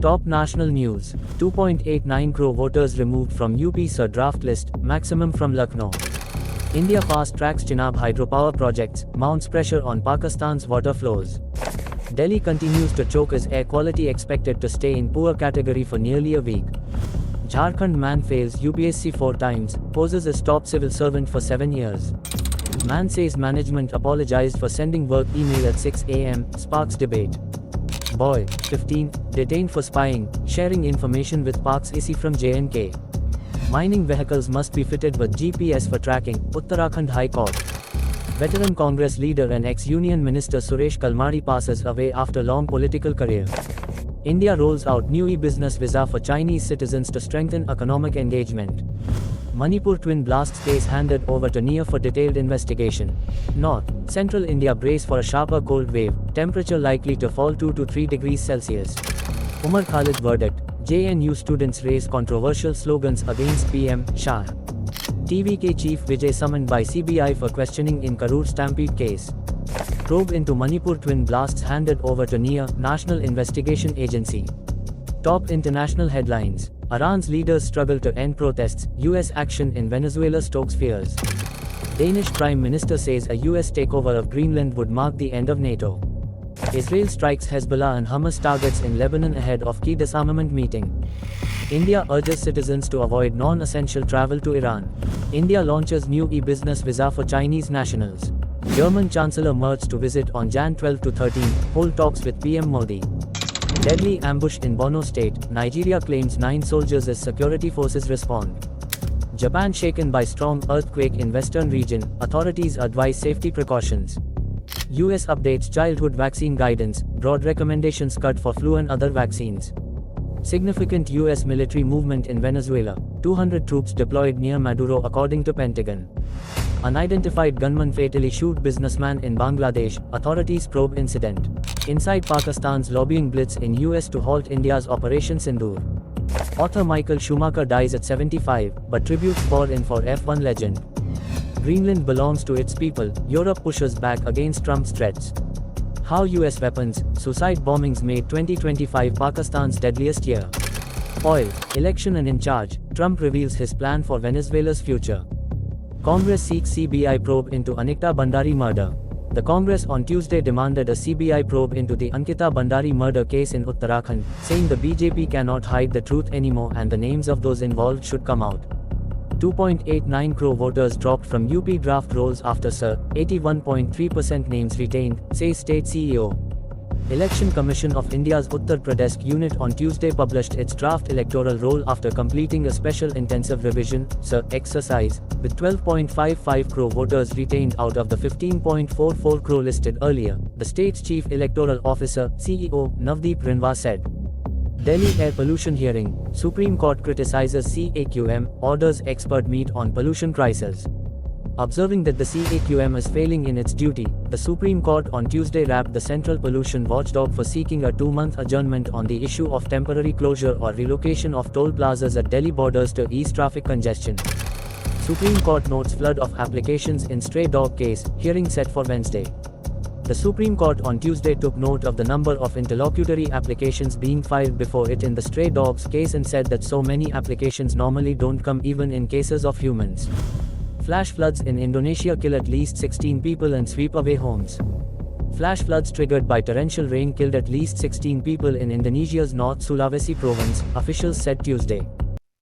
Top national news. 2.89 crore voters removed from UP SIR draft list, maximum from Lucknow. India fast-tracks Chenab hydropower projects, mounts pressure on Pakistan's water flows. Delhi continues to choke as air quality expected to stay in poor category for nearly a week. Jharkhand man fails UPSC 4 times, poses as top civil servant for 7 years. Man says management apologized for sending work email at 6 am, sparks debate. Boy, 15, detained for spying, sharing information with Park's IC from J&K. Mining vehicles must be fitted with GPS for tracking, Uttarakhand High Court. Veteran Congress leader and ex-Union Minister Suresh Kalmari passes away after long political career. India rolls out new e-business visa for Chinese citizens to strengthen economic engagement. Manipur twin blasts case handed over to NIA for detailed investigation. North, Central India brace for a sharper cold wave, temperature likely to fall 2 to 3 degrees Celsius. Umar Khalid verdict, JNU students raise controversial slogans against PM Shah. TVK chief Vijay summoned by CBI for questioning in Karur stampede case. Probe into Manipur twin blasts handed over to NIA, National Investigation Agency. Top international headlines. Iran's leaders struggle to end protests, US action in Venezuela stokes fears. Danish Prime Minister says a US takeover of Greenland would mark the end of NATO. Israel strikes Hezbollah and Hamas targets in Lebanon ahead of key disarmament meeting. India urges citizens to avoid non-essential travel to Iran. India launches new e-business visa for Chinese nationals. German Chancellor Merz to visit on Jan 12 to 13, hold talks with PM Modi. Deadly ambush in Borno State, Nigeria claims 9 soldiers as security forces respond. Japan shaken by strong earthquake in western region, authorities advise safety precautions. US updates childhood vaccine guidance, broad recommendations cut for flu and other vaccines. Significant US military movement in Venezuela, 200 troops deployed near Maduro according to Pentagon. Unidentified gunman fatally shoot businessman in Bangladesh, authorities probe incident. Inside Pakistan's lobbying blitz in US to halt India's Operation Sindoor. Author Michael Schumacher dies at 75, but tributes poured in for F1 legend. Greenland belongs to its people, Europe pushes back against Trump's threats. How US weapons, suicide bombings made 2025 Pakistan's deadliest year. Oil, election and in charge, Trump reveals his plan for Venezuela's future. Congress seeks CBI probe into Ankita Bandari murder. The Congress on Tuesday demanded a CBI probe into the Ankita Bandari murder case in Uttarakhand, saying the BJP cannot hide the truth anymore and the names of those involved should come out. 2.89 crore voters dropped from UP draft rolls after SIR, 81.3% names retained, says State CEO. Election Commission of India's Uttar Pradesh unit on Tuesday published its draft electoral roll after completing a special intensive revision (SIR) exercise, with 12.55 crore voters retained out of the 15.44 crore listed earlier, the state's chief electoral officer, CEO, Navdeep Rinwa said. Delhi air pollution hearing, Supreme Court criticizes CAQM, orders expert meet on pollution crisis. Observing that the CAQM is failing in its duty, the Supreme Court on Tuesday rapped the Central Pollution Watchdog for seeking a 2-month adjournment on the issue of temporary closure or relocation of toll plazas at Delhi borders to ease traffic congestion. Supreme Court notes flood of applications in stray dog case, hearing set for Wednesday. The Supreme Court on Tuesday took note of the number of interlocutory applications being filed before it in the stray dogs case and said that so many applications normally don't come even in cases of humans. Flash floods in Indonesia kill at least 16 people and sweep away homes. Flash floods triggered by torrential rain killed at least 16 people in Indonesia's North Sulawesi province, officials said Tuesday.